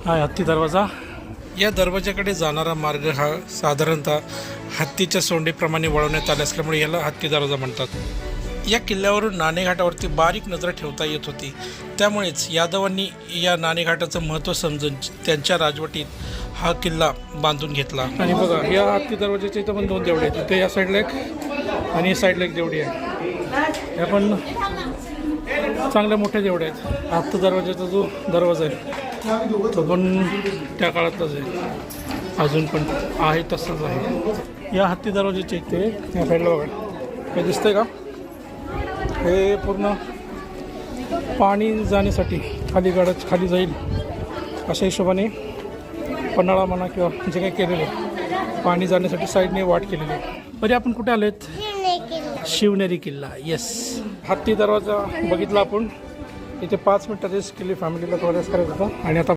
हा हत्ती दरवाजा. या दरवाजाकडे जाणारा मार्ग हा साधारणतः हत्तीच्या सोंडीप्रमाणे वळवण्यात आला असल्यामुळे याला हत्ती दरवाजा म्हणतात. या किल्ल्यावरून नाणेघाटावरती बारीक नजर ठेवता येत होती. त्यामुळेच यादवांनी या नाणेघाटाचं महत्त्व समजून त्यांच्या राजवटीत हा किल्ला बांधून घेतला. आणि बघा या हत्ती दरवाजाच्या इथं पण 2 देवडे आहेत. इथे या साईडला एक आणि या साईडला एक देवडी आहे. या पण चांगल्या मोठ्या देवड्या आहेत. हत्ती दरवाजाचा जो दरवाजा आहे तो पण त्या काळातलाच आहे, अजून पण आहे तसंच आहे. या हत्ती दरवाजाच्या इथे या साईडला बघा हे दिसतंय का, हे पूर्ण पाणी जाण्यासाठी खाली जाईल अशा हिशोबाने पन्हाळा म्हणा किंवा जे काही केलेलं आहे पाणी जाण्यासाठी साईडने वाट केलेली आहे. बरे आपण कुठे आलेत? शिवनेरी किल्ला. येस, हत्ती दरवाजा बघितला आपण. इथे 5 मिनिटात रेस्ट केली, फॅमिलीला थोडं रेस्ट करायचं होतं आणि आता